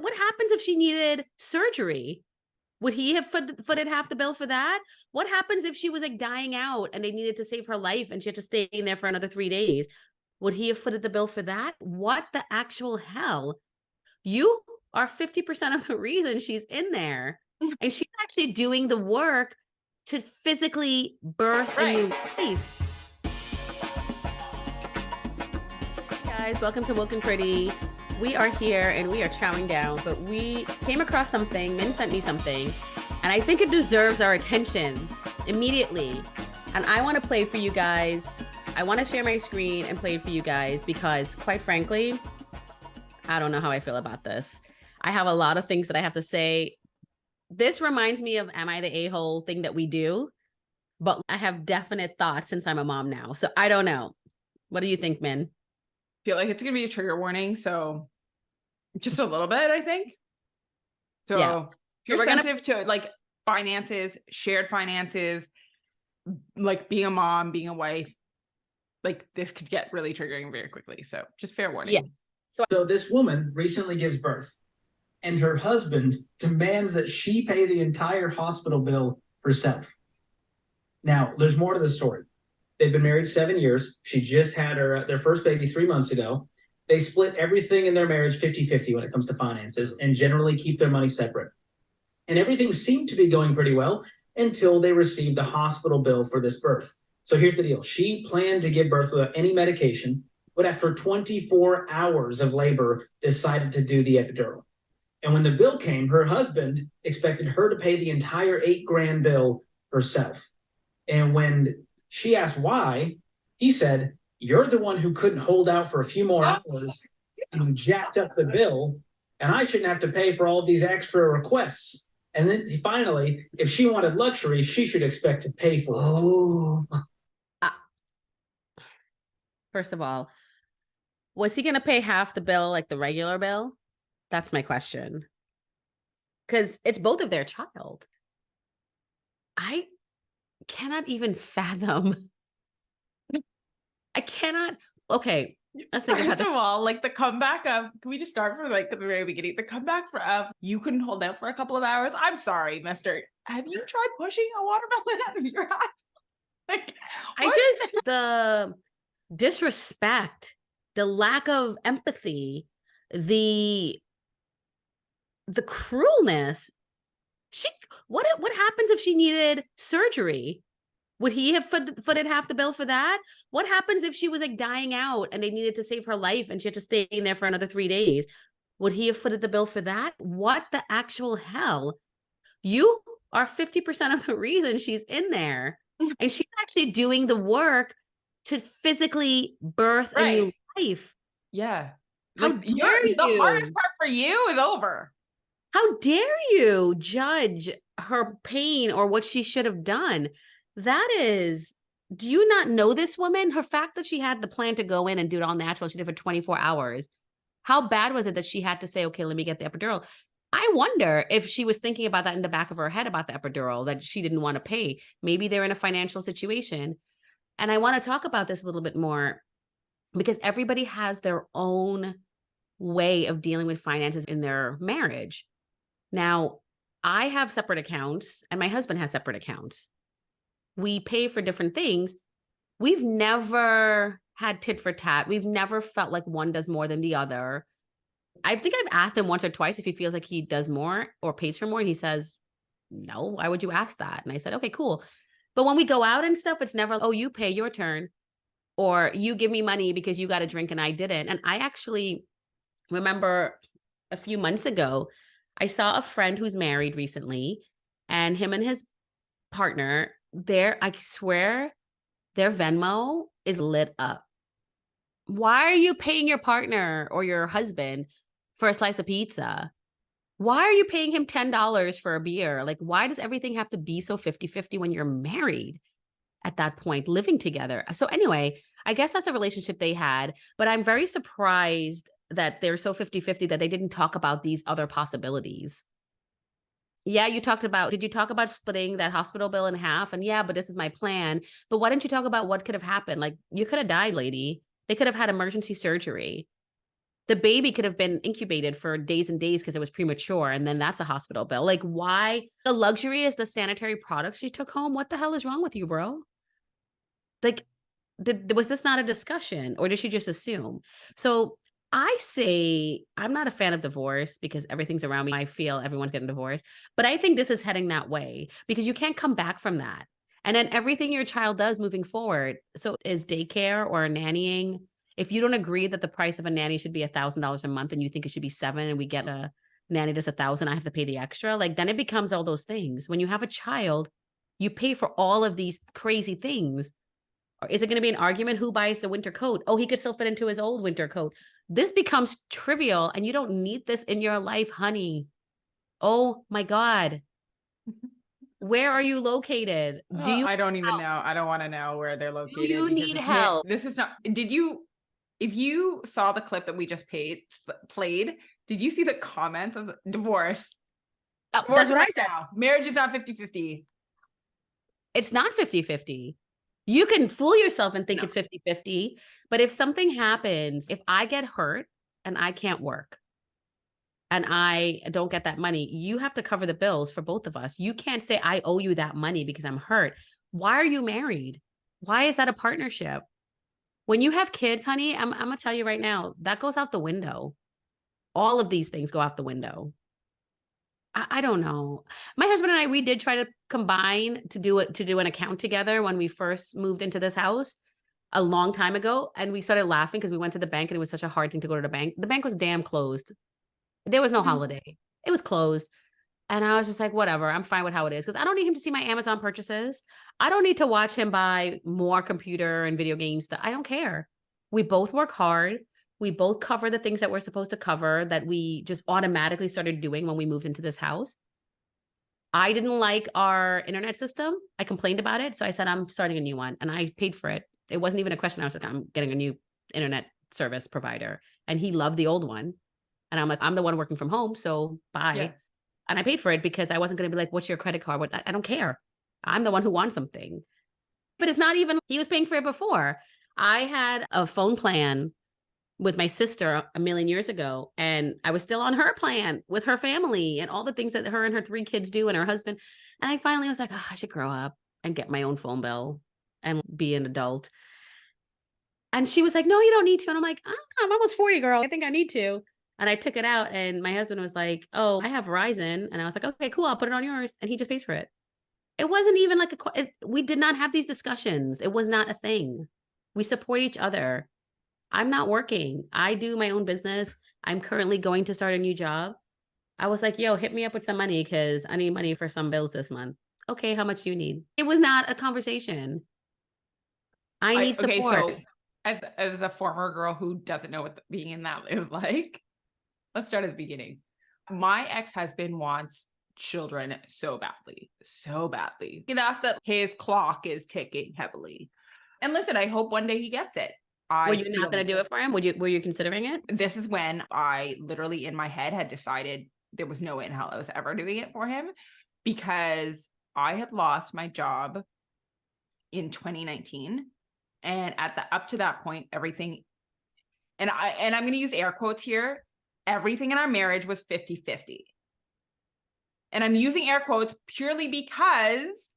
what happens if she needed surgery? Would he have footed half the bill for that? What happens if she was like dying out and they needed to save her life and she had to stay in there for another 3 days? Would he have footed the bill for that? What the actual hell? You are 50% of the reason she's in there. And she's actually doing the work to physically birth a new life. Hey guys, welcome to Woke and Pretty. We are here and we are chowing down, but we came across something. Min sent me something, and I think it deserves our attention immediately. And I want to play for you guys. I want to share my screen and play it for you guys because, quite frankly, I don't know how I feel about this. I have a lot of things that I have to say. This reminds me of Am I the A-hole thing that we do, but I have definite thoughts since I'm a mom now. So I don't know. What do you think, Min? Feel like it's gonna be a trigger warning, so just a little bit, I think. So Yeah. if you're sensitive to like finances, shared finances, like being a mom, being a wife, like this could get really triggering very quickly. So just fair warning. Yes. So this woman recently gives birth, and her husband demands that she pay the entire hospital bill herself. Now, there's more to the story. They've been married 7 years. She just had their first baby 3 months ago. They split everything in their marriage 50-50 when it comes to finances and generally keep their money separate. And everything seemed to be going pretty well until they received the hospital bill for this birth. So here's the deal. She planned to give birth without any medication, but after 24 hours of labor, decided to do the epidural. And when the bill came, her husband expected her to pay the entire $8,000 bill herself. And when she asked why, he said, "You're the one who couldn't hold out for a few more hours and jacked up the bill, and I shouldn't have to pay for all of these extra requests." And then finally, if she wanted luxury, she should expect to pay for it. Oh. First of all, was he going to pay half the bill like the regular bill? That's my question. Because it's both of their child. I cannot even fathom. I cannot. Okay. Let's think about First of all, like the comeback of, can we just start from like the very beginning? The comeback of you couldn't hold out for a couple of hours. I'm sorry, mister. Have you tried pushing a watermelon out of your ass? Like, the disrespect, the lack of empathy, the cruelness. What happens if she needed surgery? Would he have footed half the bill for that? What happens if she was like dying out and they needed to save her life and she had to stay in there for another 3 days? Would he have footed the bill for that? What the actual hell? You are 50% of the reason she's in there. And she's actually doing the work to physically birth a new life. Yeah. How dare you? The hardest part for you is over. How dare you judge her pain or what she should have done? That is, do you not know this woman? Her fact that she had the plan to go in and do it all natural, she did it for 24 hours. How bad was it that she had to say, okay, let me get the epidural? I wonder if she was thinking about that in the back of her head about the epidural, that she didn't want to pay. Maybe they're in a financial situation. And I want to talk about this a little bit more because everybody has their own way of dealing with finances in their marriage. Now, I have separate accounts and my husband has separate accounts. We pay for different things. We've never had tit for tat. We've never felt like one does more than the other. I think I've asked him once or twice if he feels like he does more or pays for more. And he says, no, why would you ask that? And I said, okay, cool. But when we go out and stuff, it's never, oh, you pay your turn or you give me money because you got a drink and I didn't. And I actually remember a few months ago, I saw a friend who's married recently and him and his partner, I swear their Venmo is lit up. Why are you paying your partner or your husband for a slice of pizza? Why are you paying him $10 for a beer? Like, why does everything have to be so 50-50 when you're married at that point, living together? So anyway, I guess that's a relationship they had, but I'm very surprised that they're so 50-50 that they didn't talk about these other possibilities. Yeah, did you talk about splitting that hospital bill in half? And yeah, but this is my plan. But why didn't you talk about what could have happened? Like, you could have died, lady. They could have had emergency surgery. The baby could have been incubated for days and days because it was premature. And then that's a hospital bill. Like, why? The luxury is the sanitary products she took home. What the hell is wrong with you, bro? Like, was this not a discussion, or did she just assume? So I say I'm not a fan of divorce because everything's around me. I feel everyone's getting divorced, but I think this is heading that way because you can't come back from that. And then everything your child does moving forward. So is daycare or nannying. If you don't agree that the price of a nanny should be $1,000 a month and you think it should be $7 and we get a nanny that's 1,000, I have to pay the extra. Like, then it becomes all those things. When you have a child, you pay for all of these crazy things. Or is it going to be an argument? Who buys the winter coat? Oh, he could still fit into his old winter coat. This becomes trivial and you don't need this in your life, honey. Oh my God. Where are you located? Do you I don't even know. I don't want to know where they're located. Do you need this help? This is not. If you saw the clip that we just played, did you see the comments of divorce? Oh, Divorce that's what I right said. now. Marriage is not 50-50. It's not 50-50. You can fool yourself and think No. it's 50-50. But if something happens, if I get hurt and I can't work and I don't get that money, you have to cover the bills for both of us. You can't say, I owe you that money because I'm hurt. Why are you married? Why is that a partnership? When you have kids, honey, I'm going to tell you right now, that goes out the window. All of these things go out the window. I don't know. My husband and I, we did try to combine to do an account together when we first moved into this house a long time ago. And we started laughing because we went to the bank and it was such a hard thing to go to the bank. The bank was damn closed. There was no holiday. It was closed. And I was just like, whatever, I'm fine with how it is. Because I don't need him to see my Amazon purchases. I don't need to watch him buy more computer and video games stuff. I don't care. We both work hard. We both cover the things that we're supposed to cover that we just automatically started doing when we moved into this house. I didn't like our internet system. I complained about it. So I said, I'm starting a new one. And I paid for it. It wasn't even a question. I was like, I'm getting a new internet service provider. And he loved the old one. And I'm like, I'm the one working from home. So bye. Yeah. And I paid for it because I wasn't going to be like, what's your credit card? I don't care. I'm the one who wants something. But it's not even, he was paying for it before. I had a phone plan with my sister a million years ago, and I was still on her plan with her family and all the things that her and her 3 kids do and her husband. And I finally was like, oh, I should grow up and get my own phone bill and be an adult. And she was like, no, you don't need to. And I'm like, I'm almost 40, girl. I think I need to. And I took it out and my husband was like, oh, I have Verizon. And I was like, okay, cool. I'll put it on yours. And he just pays for it. It wasn't even like we did not have these discussions. It was not a thing. We support each other. I'm not working. I do my own business. I'm currently going to start a new job. I was like, yo, hit me up with some money because I need money for some bills this month. Okay, how much you need? It was not a conversation. I need support. Okay, so as a former girl who doesn't know what being in that is like, let's start at the beginning. My ex-husband wants children so badly, enough that his clock is ticking heavily. And listen, I hope one day he gets it. Were you not going to do it for him? Were you considering it? This is when I literally in my head had decided there was no way in hell I was ever doing it for him, because I had lost my job in 2019. And up to that point, everything, and I'm going to use air quotes here, everything in our marriage was 50-50. And I'm using air quotes purely because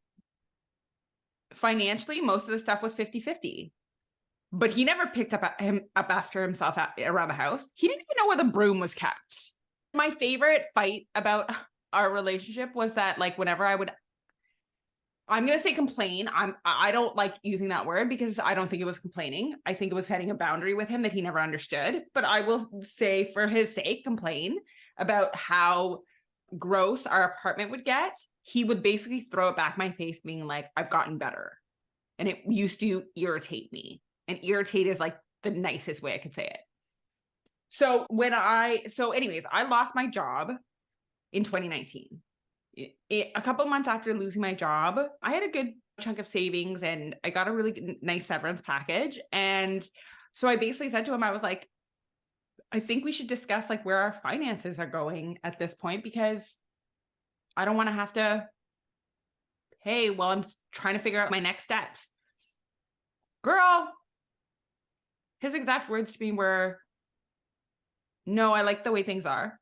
financially, most of the stuff was 50-50. But he never picked up after himself around the house. He didn't even know where the broom was kept. My favorite fight about our relationship was that, like, whenever I'm going to say complain. I don't like using that word because I don't think it was complaining. I think it was setting a boundary with him that he never understood. But I will say, for his sake, complain about how gross our apartment would get. He would basically throw it back my face being like, I've gotten better. And it used to irritate me. And irritate is like the nicest way I could say it. So anyways, I lost my job in 2019. A couple months after losing my job, I had a good chunk of savings and I got a really nice severance package. And so I basically said to him, I was like, I think we should discuss like where our finances are going at this point, because I don't want to have to pay while I'm trying to figure out my next steps. Girl, his exact words to me were, No, I like the way things are.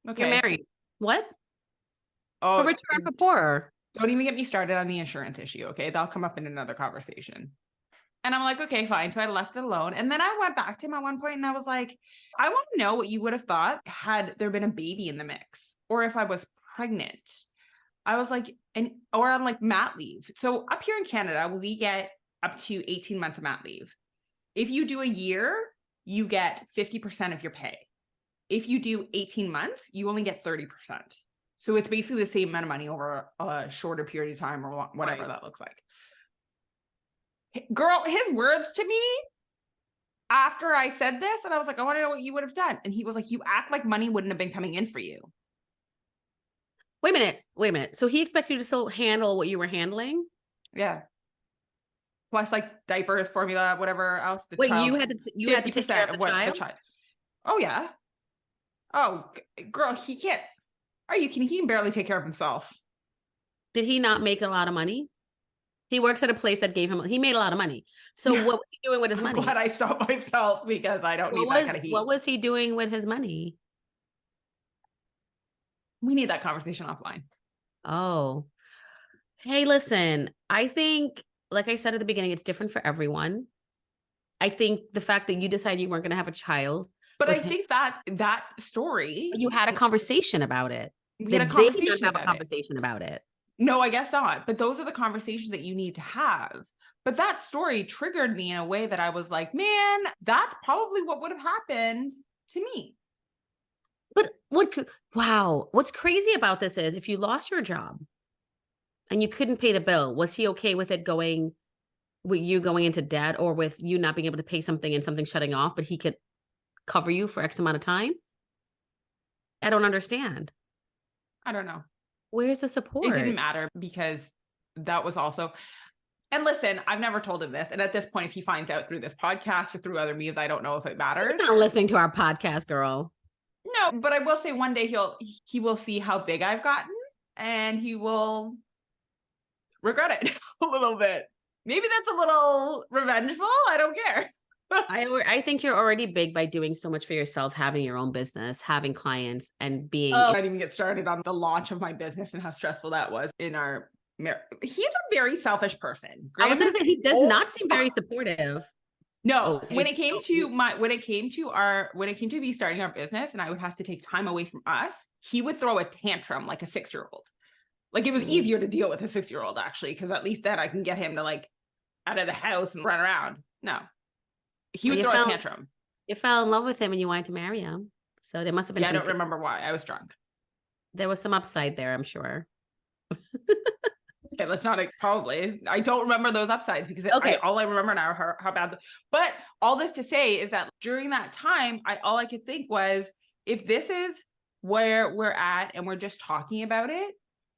Okay. You're married. What? Oh, For richer or for poorer? don't even get me started on the insurance issue. Okay. That'll come up in another conversation. And I'm like, okay, fine. So I left it alone. And then I went back to him at one point and I was like, I want to know what you would have thought had there been a baby in the mix or if I was pregnant. I was like, or I'm like mat leave. So up here in Canada, we get up to 18 months of mat leave. If you do a year, you get 50% of your pay. If you do 18 months, you only get 30%. So it's basically the same amount of money over a shorter period of time or whatever that looks like. Girl, his words to me after I said this, and I was like, I want to know what you would have done. And he was like, you act like money wouldn't have been coming in for you. Wait a minute. So he expects you to still handle what you were handling? Yeah. Plus like diapers, formula, whatever else. Wait, you had to take care of the child? Oh yeah. Oh, girl, he can't. He can barely take care of himself. Did he not make a lot of money? He works at a place that he made a lot of money. So what was he doing with his money? I'm glad I stopped myself because I don't need that kind of heat. What was he doing with his money? We need that conversation offline. Oh, hey, listen, I think, like I said at the beginning, it's different for everyone. I think the fact that you decided you weren't going to have a child. But I think that story. You had a conversation about it. We had a conversation about it. No, I guess not. But those are the conversations that you need to have. But that story triggered me in a way that I was like, man, that's probably what would have happened to me. But what's crazy about this is if you lost your job and you couldn't pay the bill, was he okay with you going into debt or with you not being able to pay something and something shutting off, but he could cover you for X amount of time? I don't understand. I don't know. Where's the support? It didn't matter because that was also, and listen, I've never told him this. And at this point, if he finds out through this podcast or through other means, I don't know if it matters. He's not listening to our podcast, girl. No, but I will say one day he will see how big I've gotten and he will regret it a little bit. Maybe that's a little revengeful. I don't care. I think you're already big by doing so much for yourself, having your own business, having clients, and being. I didn't even get started on the launch of my business and how stressful that was in our marriage. He's a very selfish person. I was going to say he does not seem very supportive. No, when it came to me starting our business, and I would have to take time away from us, he would throw a tantrum like a 6-year-old. Like it was easier to deal with a 6-year-old actually, because at least then I can get him to like out of the house and run around. No. He would throw a tantrum. You fell in love with him and you wanted to marry him. So there must have been. Yeah, I don't remember why. I was drunk. There was some upside there, I'm sure. Okay, let's not probably. I don't remember those upsides because all I remember now are how bad. But all this to say is that during that time, all I could think was, if this is where we're at and we're just talking about it,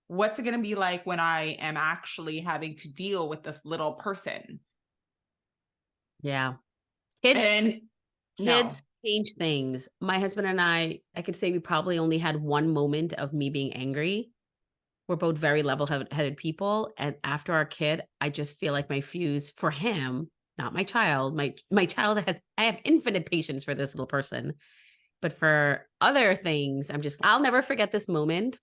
what's it going to be like when I am actually having to deal with this little person? Yeah. Kids change things. My husband and I could say we probably only had one moment of me being angry. We're both very level-headed people. And after our kid, I just feel like my fuse for him, not my child, my child I have infinite patience for this little person. But for other things, I'll never forget this moment.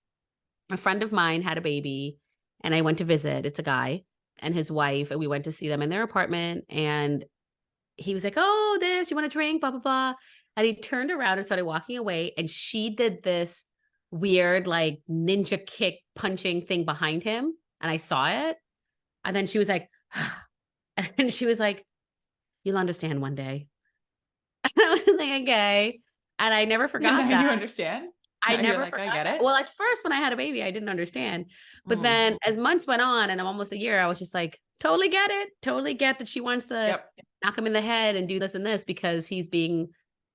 A friend of mine had a baby and I went to visit. It's a guy and his wife, and we went to see them in their apartment, and he was like, oh, you want a drink, blah, blah, blah. And he turned around and started walking away. And she did this weird, like ninja kick punching thing behind him. And I saw it. And then she was like, and she was like, you'll understand one day. And I was like, okay. And I never forgot that. You understand? I never forgot. I get it. Well, at first when I had a baby, I didn't understand. But then as months went on and I'm almost a year, I was just like, totally get it. Totally get that she wants to knock him in the head and do this and this because he's being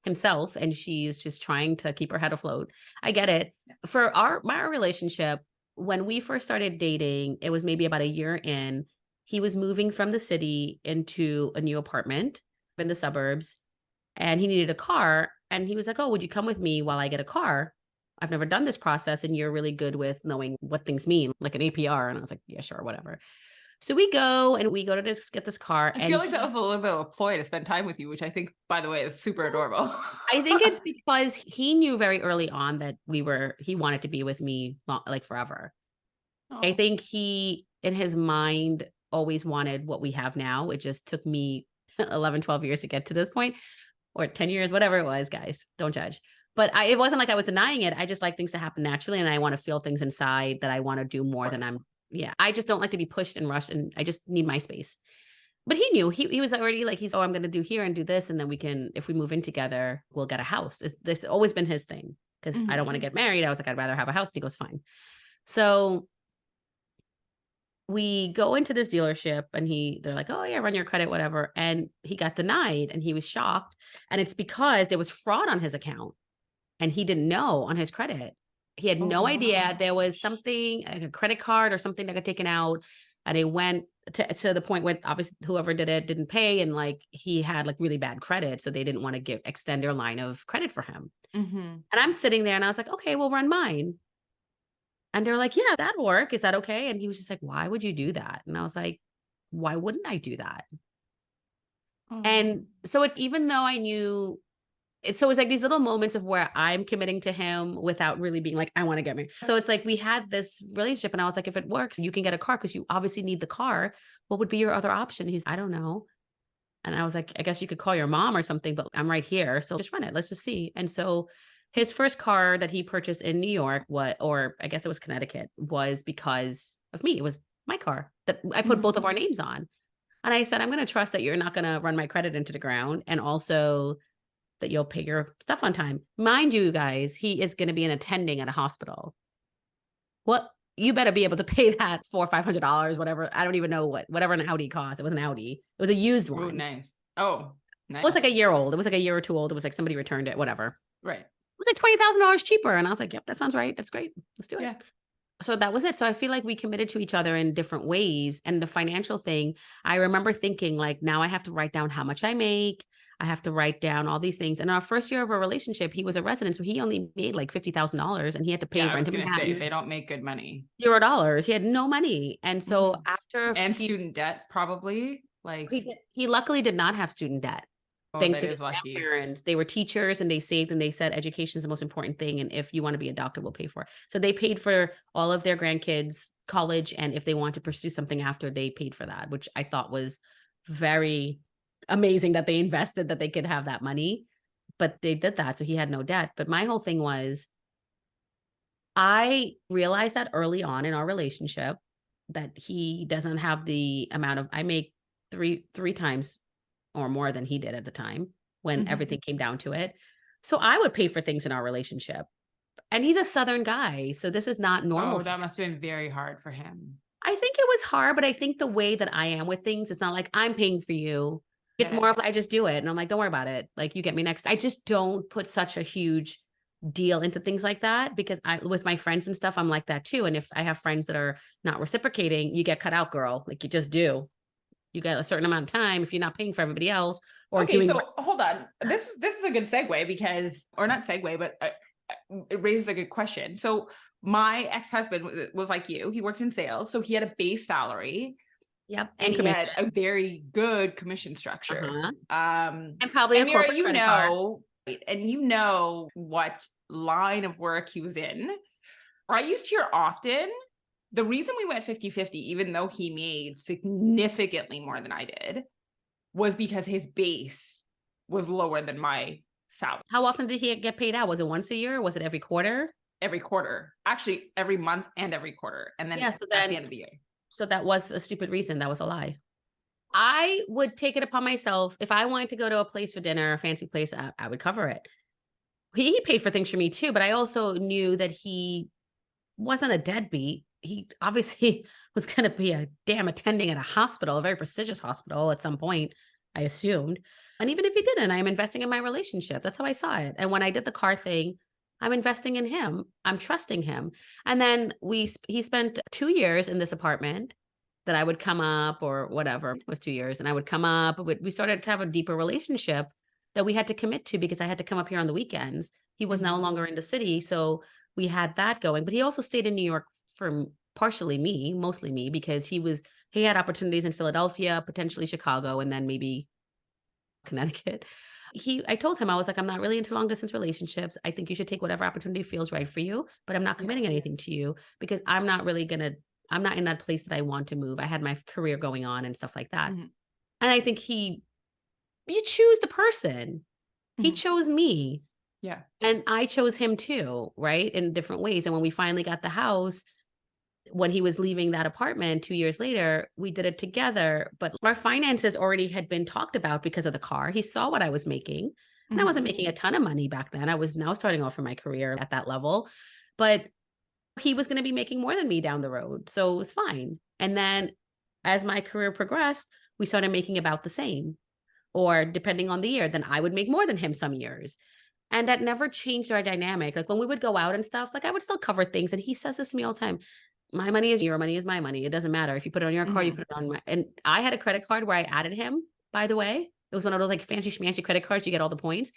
himself and she's just trying to keep her head afloat. I get it. For my relationship, when we first started dating, it was maybe about a year in. He was moving from the city into a new apartment in the suburbs and he needed a car. And he was like, oh, would you come with me while I get a car? I've never done this process and you're really good with knowing what things mean, like an APR. And I was like, yeah, sure, whatever. So we go to get this car. I And feel like that was a little bit of a ploy to spend time with you, which I think, by the way, is super adorable. I think it's because he knew very early on that he wanted to be with me like forever. I Oh. think he, in his mind, always wanted what we have now. It just took me 11, 12 years to get to this point, or 10 years, whatever it was, guys. Don't judge. But it wasn't like I was denying it. I just like things to happen naturally. And I want to feel things inside that I want to do more than I just don't like to be pushed and rushed. And I just need my space. But he knew he was already like, I'm going to do here and do this. And then we can, if we move in together, we'll get a house. It's always been his thing because I don't want to get married. I was like, I'd rather have a house. And he goes, fine. So we go into this dealership and they're like, oh yeah, run your credit, whatever. And he got denied and he was shocked. And it's because there was fraud on his account and he didn't know on his credit. He had no idea there was something, like a credit card or something that got taken out. And it went to the point where obviously whoever did it didn't pay. And like, he had like really bad credit. So they didn't want to extend their line of credit for him. And I'm sitting there and I was like, okay, we'll run mine. And they're like, yeah, that'll work. Is that okay? And he was just like, why would you do that? And I was like, why wouldn't I do that? And so it's, even though I knew it's like these little moments of where I'm committing to him without really being like, I want to get married. So it's like, we had this relationship and I was like, if it works, you can get a car because you obviously need the car. What would be your other option? He's, I don't know. And I was like, I guess you could call your mom or something, but I'm right here. So just run it. Let's just see. And so his first car that he purchased in New York, or I guess it was Connecticut, was because of me. It was my car that I put both of our names on. And I said, I'm going to trust that you're not going to run my credit into the ground. And also that you'll pay your stuff on time. Mind you, guys, he is going to be an attending at a hospital. Well, you better be able to pay that $400 or $500, whatever. I don't even know whatever an Audi cost. It was an Audi. It was a used one. Oh, nice. Oh, nice. It was like a year old. It was like a year or two old. It was like somebody returned it, whatever. Right. It was like $20,000 cheaper. And I was like, yep, that sounds right. That's great. Let's do it. Yeah. So that was it. So I feel like we committed to each other in different ways. And the financial thing, I remember thinking like, now I have to write down how much I make. I have to write down all these things. And our first year of a relationship, he was a resident. So he only made like $50,000 and he had to pay rent. I was going to say, they don't make good money. $0. He had no money. And so after student debt, probably like he luckily did not have student debt. Thanks to his grandparents. They were teachers and they saved and they said education is the most important thing. And if you want to be a doctor, we'll pay for it. So they paid for all of their grandkids' college. And if they want to pursue something after, they paid for that, which I thought was very amazing that they invested, that they could have that money. But they did that. So he had no debt. But my whole thing was, I realized that early on in our relationship that he doesn't have the amount of, I make three times or more than he did at the time when everything came down to it. So I would pay for things in our relationship. And he's a Southern guy. So this is not normal. Oh, that must have been very hard for him. I think it was hard, but I think the way that I am with things, it's not like I'm paying for you. It's more of like, I just do it. And I'm like, don't worry about it. Like, you get me next. I just don't put such a huge deal into things like that because with my friends and stuff, I'm like that too. And if I have friends that are not reciprocating, you get cut out, girl. Like, you just do. You get a certain amount of time if you're not paying for everybody else or okay, so hold on. This is a good segue because, or not segue, but it raises a good question. So my ex-husband was like you. He worked in sales. So he had a base salary. Yep. And he had a very good commission structure. And probably a corporate credit card. And you know what line of work he was in. I used to hear often, the reason we went 50-50, even though he made significantly more than I did, was because his base was lower than my salary. How often did he get paid out? Was it once a year? Or was it every quarter? Every quarter. Actually, every month and every quarter. And then at the end of the year. So that was a stupid reason. That was a lie. I would take it upon myself. If I wanted to go to a place for dinner, a fancy place, I would cover it. He paid for things for me too, but I also knew that he wasn't a deadbeat. He obviously was going to be a damn attending at a hospital, a very prestigious hospital at some point, I assumed. And even if he didn't, I'm investing in my relationship. That's how I saw it. And when I did the car thing, I'm investing in him. I'm trusting him. And then he spent 2 years in this apartment that I would come up or whatever. It was 2 years. And I would come up. We started to have a deeper relationship that we had to commit to because I had to come up here on the weekends. He was no longer in the city. So we had that going. But he also stayed in New York for partially me, mostly me, because he was He had opportunities in Philadelphia, potentially Chicago, and then maybe Connecticut. I told him, I was like, I'm not really into long distance relationships. I think you should take whatever opportunity feels right for you, but I'm not committing anything to you because I'm not in that place that I want to move. I had my career going on and stuff like that. Mhm. And I think you choose the person. He Mhm. chose me. Yeah. And I chose him too, right? In different ways. And when we finally got the house, when he was leaving that apartment 2 years later, we did it together. But our finances already had been talked about because of the car. He saw what I was making. And I Mhm. wasn't making a ton of money back then. I was now starting off in my career at that level. But he was going to be making more than me down the road. So it was fine. And then as my career progressed, we started making about the same. Or depending on the year, then I would make more than him some years. And that never changed our dynamic. Like when we would go out and stuff, like I would still cover things. And he says this to me all the time. My money is your money is my money. It doesn't matter. If you put it on your card, you Mhm. put it on my. And I had a credit card where I added him, by the way. It was one of those like fancy schmancy credit cards. You get all the points.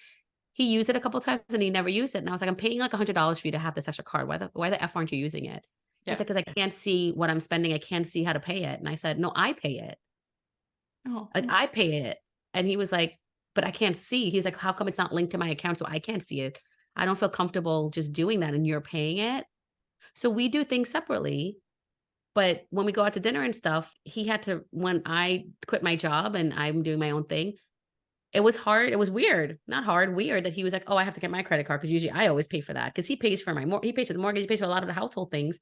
He used it a couple of times and he never used it. And I was like, I'm paying like $100 for you to have this extra card. Why the F aren't you using it? He's Yeah. like, because I can't see what I'm spending. I can't see how to pay it. And I said, no, I pay it. Oh. Like I pay it. And he was like, but I can't see. He's like, how come it's not linked to my account so I can't see it? I don't feel comfortable just doing that and you're paying it. So we do things separately. But when we go out to dinner and stuff, he had to, when I quit my job and I'm doing my own thing, it was hard. It was weird, not hard, weird that he was like, oh, I have to get my credit card because usually I always pay for that because he pays for he pays for the mortgage, he pays for a lot of the household things.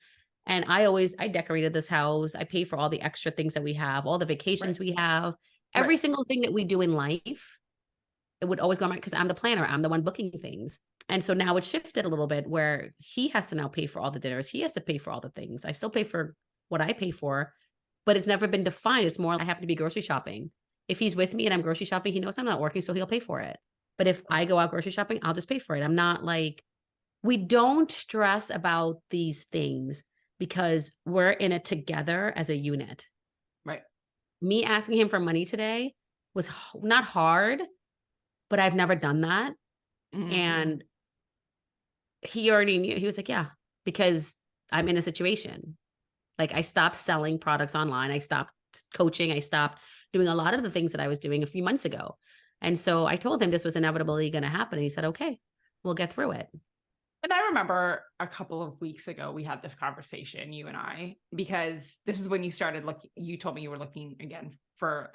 And I decorated this house. I pay for all the extra things that we have, all the vacations Right. we have, every Right. single thing that we do in life. It would always go on my, because I'm the planner. I'm the one booking things. And so now it's shifted a little bit where he has to now pay for all the dinners. He has to pay for all the things. I still pay for what I pay for, but it's never been defined. It's more I have to be grocery shopping. If he's with me and I'm grocery shopping, he knows I'm not working, so he'll pay for it. But if I go out grocery shopping, I'll just pay for it. I'm not like, we don't stress about these things because we're in it together as a unit. Right. Me asking him for money today was not hard, but I've never done that. Mhm. And he already knew. He was like, yeah, because I'm in a situation. Like I stopped selling products online. I stopped coaching. I stopped doing a lot of the things that I was doing a few months ago. And so I told him this was inevitably going to happen. And he said, okay, we'll get through it. And I remember a couple of weeks ago, we had this conversation, you and I, because this is when you started looking, you told me you were looking again for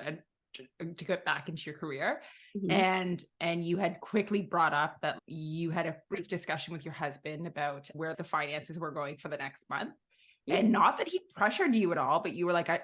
to get back into your career. Mhm. And you had quickly brought up that you had a brief discussion with your husband about where the finances were going for the next month. Yeah. And not that he pressured you at all, but you were like, I'm